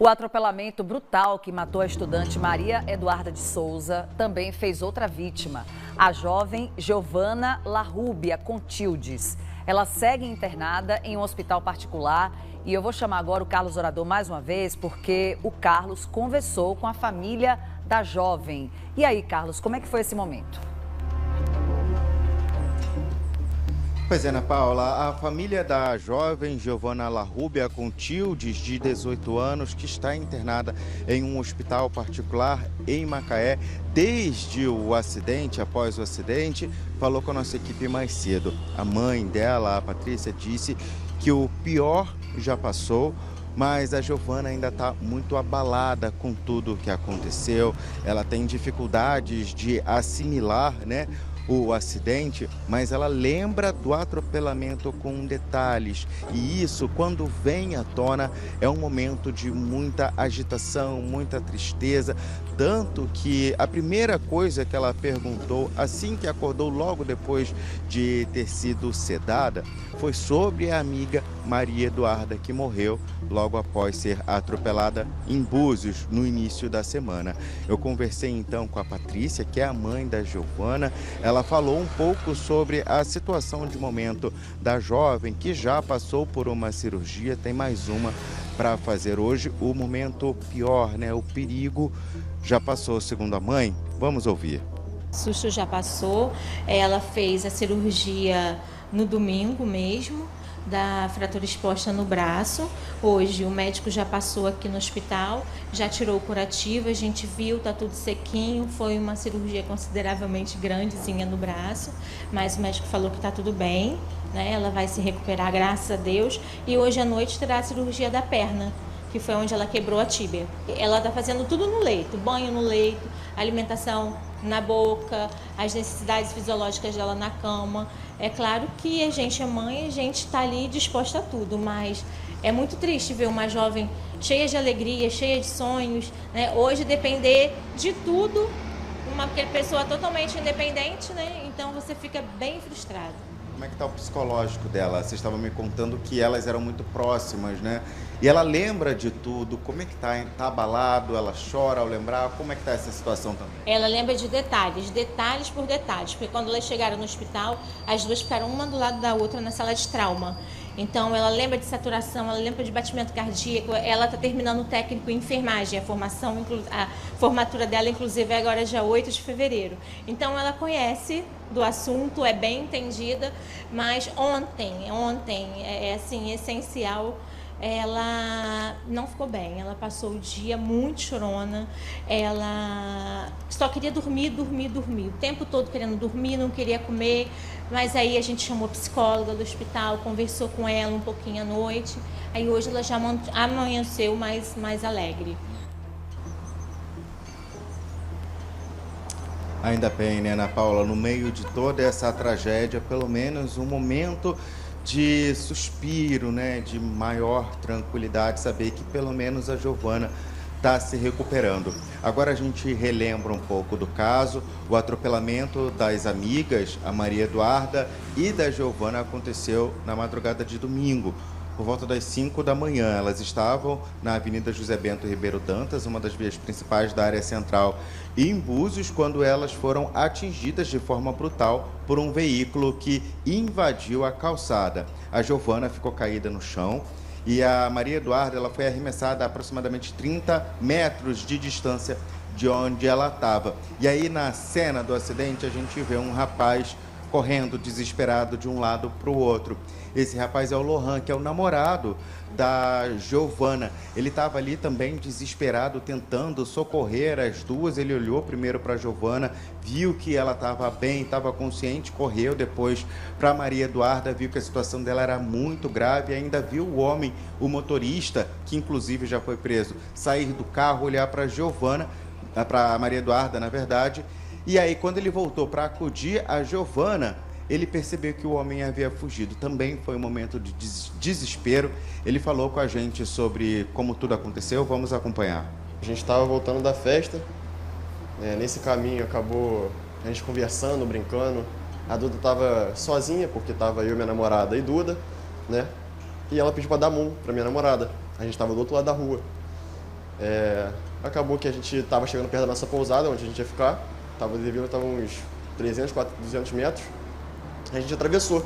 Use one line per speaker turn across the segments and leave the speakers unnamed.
O atropelamento brutal que matou a estudante Maria Eduarda de Souza também fez outra vítima, a jovem Giovana Larrubia Contildes. Ela segue internada em um hospital particular e eu vou chamar agora o Carlos Orador mais uma vez, porque o Carlos conversou com a família da jovem. E aí, Carlos, como é que foi esse momento?
Pois é, Ana Paula, a família da jovem Giovana Larrubia Contildes, de 18 anos, que está internada em um hospital particular em Macaé, desde o acidente, após o acidente, falou com a nossa equipe mais cedo. A mãe dela, a Patrícia, disse que o pior já passou, mas a Giovana ainda está muito abalada com tudo o que aconteceu. Ela tem dificuldades de assimilar, o acidente, mas ela lembra do atropelamento com detalhes. E isso, quando vem à tona, é um momento de muita agitação, muita tristeza. Tanto que a primeira coisa que ela perguntou, assim que acordou, logo depois de ter sido sedada, foi sobre a amiga Maria Eduarda, que morreu logo após ser atropelada em Búzios, no início da semana. Eu conversei então com a Patrícia, que é a mãe da Giovana. Ela falou um pouco sobre a situação de momento da jovem, que já passou por uma cirurgia, tem mais uma para fazer hoje. O momento pior, o perigo já passou, segundo a mãe. Vamos ouvir.
O susto já passou, ela fez a cirurgia no domingo mesmo, da fratura exposta no braço. Hoje o médico já passou aqui no hospital, já tirou o curativo, a gente viu, tá tudo sequinho, foi uma cirurgia consideravelmente grandezinha no braço, mas o médico falou que tá tudo bem, ela vai se recuperar, graças a Deus, e hoje à noite terá a cirurgia da perna, que foi onde ela quebrou a tíbia. Ela está fazendo tudo no leito, banho no leito, alimentação na boca, as necessidades fisiológicas dela na cama. É claro que a gente é mãe, a gente está ali disposta a tudo, mas é muito triste ver uma jovem cheia de alegria, cheia de sonhos, hoje depender de tudo, uma pessoa totalmente independente, então você fica bem frustrado.
Como é que está o psicológico dela? Vocês estavam me contando que elas eram muito próximas, E ela lembra de tudo. Como é que está? Está abalado? Ela chora ao lembrar? Como é que está essa situação também?
Ela lembra de detalhes por detalhes. Porque quando elas chegaram no hospital, as duas ficaram uma do lado da outra na sala de trauma. Então, ela lembra de saturação, ela lembra de batimento cardíaco. Ela está terminando o técnico em enfermagem. A formatura dela, inclusive, é agora dia 8 de fevereiro. Então, ela conhece do assunto, é bem entendida. Mas ontem, é assim, essencial, ela não ficou bem, ela passou o dia muito chorona, ela só queria dormir, o tempo todo querendo dormir, não queria comer, mas aí a gente chamou a psicóloga do hospital, conversou com ela um pouquinho à noite, aí hoje ela já amanheceu mais alegre.
Ainda bem, Ana Paula, no meio de toda essa tragédia, pelo menos um momento de suspiro, de maior tranquilidade, saber que pelo menos a Giovana está se recuperando. Agora a gente relembra um pouco do caso. O atropelamento das amigas, a Maria Eduarda e da Giovana, aconteceu na madrugada de domingo, por volta das 5 da manhã. Elas estavam na Avenida José Bento Ribeiro Dantas, uma das vias principais da área central, em Búzios, quando elas foram atingidas de forma brutal por um veículo que invadiu a calçada. A Giovana ficou caída no chão e a Maria Eduarda ela foi arremessada a aproximadamente 30 metros de distância de onde ela estava. E aí, na cena do acidente, a gente vê um rapaz correndo desesperado de um lado para o outro. Esse rapaz é o Lohan, que é o namorado da Giovana. Ele estava ali também desesperado, tentando socorrer as duas. Ele olhou primeiro para a Giovana, viu que ela estava bem, estava consciente, correu depois para Maria Eduarda, viu que a situação dela era muito grave, e ainda viu o homem, o motorista, que inclusive já foi preso, sair do carro, olhar para a Giovana, para Maria Eduarda, na verdade. E aí, quando ele voltou para acudir a Giovana, ele percebeu que o homem havia fugido. Também foi um momento de desespero. Ele falou com a gente sobre como tudo aconteceu. Vamos acompanhar.
A gente estava voltando da festa. Nesse caminho, acabou a gente conversando, brincando. A Duda estava sozinha, porque estava eu, minha namorada e Duda, E ela pediu para dar mão para minha namorada. A gente estava do outro lado da rua. Acabou que a gente estava chegando perto da nossa pousada, onde a gente ia ficar. Estava uns 300, 200 metros. A gente atravessou,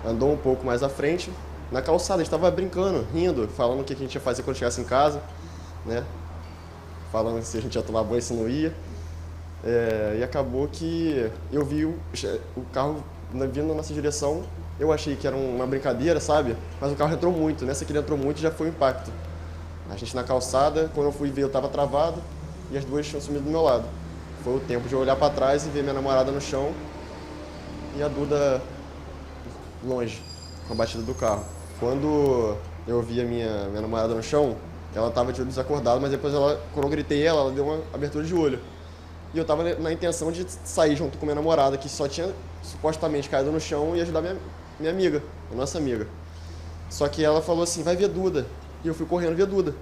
andou um pouco mais à frente. Na calçada, a gente estava brincando, rindo, falando o que a gente ia fazer quando chegasse em casa, né? Falando se a gente ia tomar banho, se não ia. E acabou que eu vi o carro vindo na nossa direção. Eu achei que era uma brincadeira, sabe? Mas o carro entrou muito. Nessa que ele entrou muito, já foi um impacto. A gente na calçada, quando eu fui ver, eu estava travado e as duas tinham sumido do meu lado. Foi o tempo de eu olhar para trás e ver minha namorada no chão e a Duda longe, com a batida do carro. Quando eu vi a minha namorada no chão, ela estava de olho desacordado, mas depois, quando eu gritei ela deu uma abertura de olho. E eu estava na intenção de sair junto com minha namorada, que só tinha supostamente caído no chão, e ajudar minha amiga, a nossa amiga. Só que ela falou assim, vai ver Duda. E eu fui correndo ver Duda.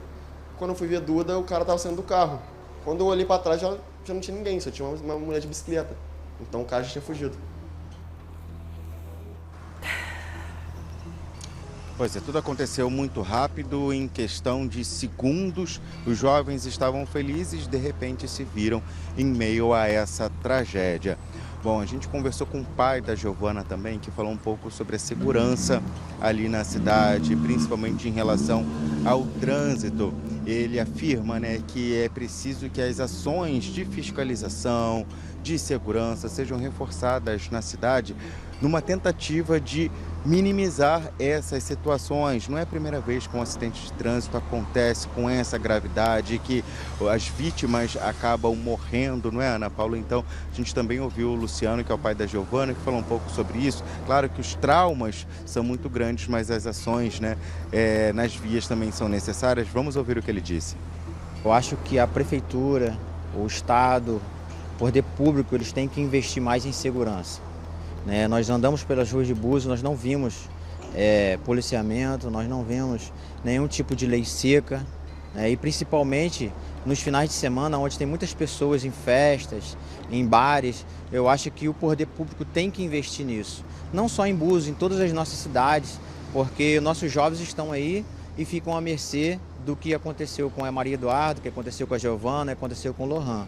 Quando eu fui ver Duda, o cara estava saindo do carro. Quando eu olhei para trás, já não tinha ninguém, só tinha uma mulher de bicicleta. Então o cara já tinha fugido.
Pois é, tudo aconteceu muito rápido, em questão de segundos. Os jovens estavam felizes, de repente se viram em meio a essa tragédia. Bom, a gente conversou com o pai da Giovana também, que falou um pouco sobre a segurança ali na cidade, principalmente em relação ao trânsito. Ele afirma, né, que é preciso que as ações de fiscalização, de segurança sejam reforçadas na cidade, numa tentativa de minimizar essas situações. Não é a primeira vez que um acidente de trânsito acontece com essa gravidade, que as vítimas acabam morrendo, não é, Ana Paula? Então, a gente também ouviu o Luciano, que é o pai da Giovana, que falou um pouco sobre isso. Claro que os traumas são muito grandes, mas as ações, né, nas vias também são necessárias. Vamos ouvir o que ele disse.
Eu acho que a prefeitura, o Estado, o poder público, eles têm que investir mais em segurança. Nós andamos pelas ruas de Búzios, nós não vimos policiamento, nós não vimos nenhum tipo de lei seca, e principalmente nos finais de semana, onde tem muitas pessoas em festas, em bares, eu acho que o poder público tem que investir nisso. Não só em Búzios, em todas as nossas cidades, porque nossos jovens estão aí e ficam à mercê do que aconteceu com a Maria Eduarda, o que aconteceu com a Giovana, o que aconteceu com o Lohan.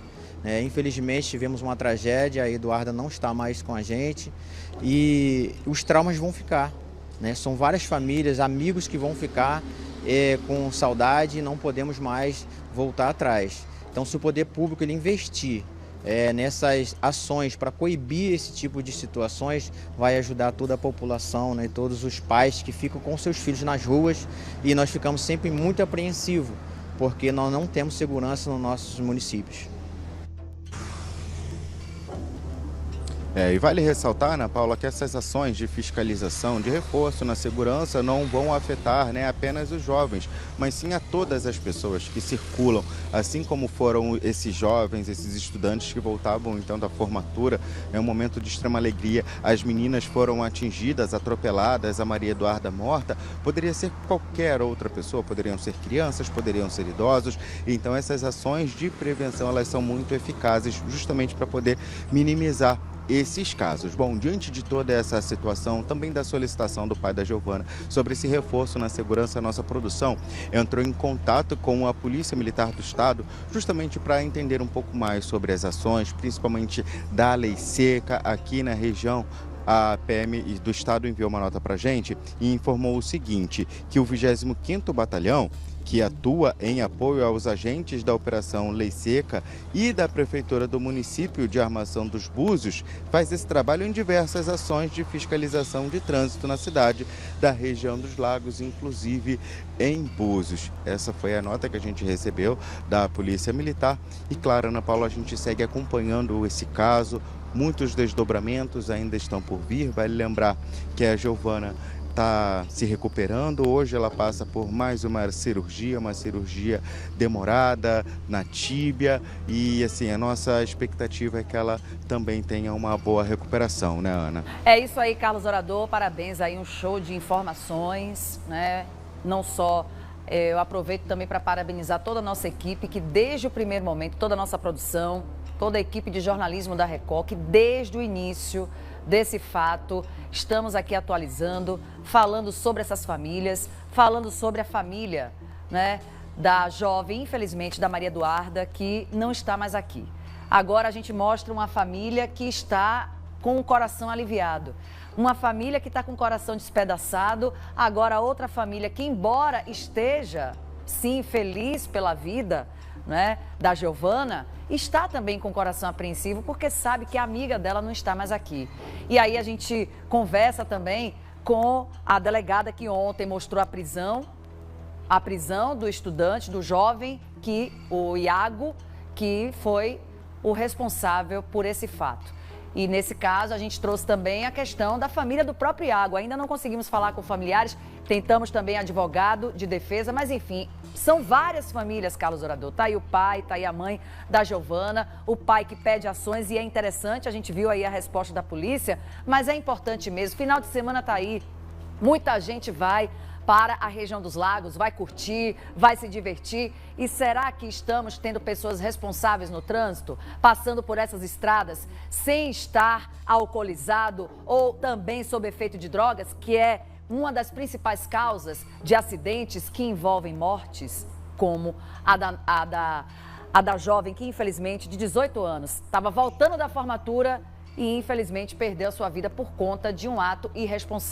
Infelizmente tivemos uma tragédia, a Eduarda não está mais com a gente e os traumas vão ficar. São várias famílias, amigos que vão ficar com saudade e não podemos mais voltar atrás. Então, se o poder público ele investir nessas ações para coibir esse tipo de situações, vai ajudar toda a população, e todos os pais que ficam com seus filhos nas ruas, e nós ficamos sempre muito apreensivos, porque nós não temos segurança nos nossos municípios.
E vale ressaltar, Ana Paula, que essas ações de fiscalização, de reforço na segurança não vão afetar apenas os jovens, mas sim a todas as pessoas que circulam, assim como foram esses jovens, esses estudantes que voltavam então da formatura. É um momento de extrema alegria. As meninas foram atingidas, atropeladas, a Maria Eduarda morta. Poderia ser qualquer outra pessoa, poderiam ser crianças, poderiam ser idosos. Então essas ações de prevenção, elas são muito eficazes justamente para poder minimizar esses casos. Bom, diante de toda essa situação, também da solicitação do pai da Giovana sobre esse reforço na segurança, a nossa produção entrou em contato com a Polícia Militar do Estado, justamente para entender um pouco mais sobre as ações, principalmente da lei seca aqui na região. A PM do Estado enviou uma nota para a gente e informou o seguinte, que o 25º Batalhão, que atua em apoio aos agentes da Operação Lei Seca e da Prefeitura do município de Armação dos Búzios, faz esse trabalho em diversas ações de fiscalização de trânsito na cidade da região dos Lagos, inclusive em Búzios. Essa foi a nota que a gente recebeu da Polícia Militar. E claro, Ana Paula, a gente segue acompanhando esse caso. Muitos desdobramentos ainda estão por vir. Vale lembrar que a Giovana está se recuperando. Hoje ela passa por mais uma cirurgia demorada na tíbia, e assim, a nossa expectativa é que ela também tenha uma boa recuperação, né, Ana?
É isso aí, Carlos Orador, parabéns aí, um show de informações, né? Não só, eu aproveito também para parabenizar toda a nossa equipe, que desde o primeiro momento, toda a nossa produção, toda a equipe de jornalismo da Record, que desde o início desse fato, estamos aqui atualizando, falando sobre essas famílias, falando sobre a família, né, da jovem, infelizmente, da Maria Eduarda, que não está mais aqui. Agora a gente mostra uma família que está com o coração aliviado. Uma família que está com o coração despedaçado. Agora outra família que, embora esteja, sim, feliz pela vida, né, da Giovana, está também com o coração apreensivo porque sabe que a amiga dela não está mais aqui. E aí a gente conversa também com a delegada que ontem mostrou a prisão do estudante, do jovem, o Iago, que foi o responsável por esse fato. E nesse caso a gente trouxe também a questão da família do próprio Iago. Ainda não conseguimos falar com familiares, tentamos também advogado de defesa, mas enfim, são várias famílias, Carlos Orador. Tá aí o pai, tá aí a mãe da Giovana, o pai que pede ações e é interessante, a gente viu aí a resposta da polícia, mas é importante mesmo. Final de semana tá aí, muita gente vai para a região dos lagos, vai curtir, vai se divertir. E será que estamos tendo pessoas responsáveis no trânsito, passando por essas estradas sem estar alcoolizado ou também sob efeito de drogas, que é uma das principais causas de acidentes que envolvem mortes, como a da jovem que, infelizmente, de 18 anos, estava voltando da formatura e, infelizmente, perdeu a sua vida por conta de um ato irresponsável.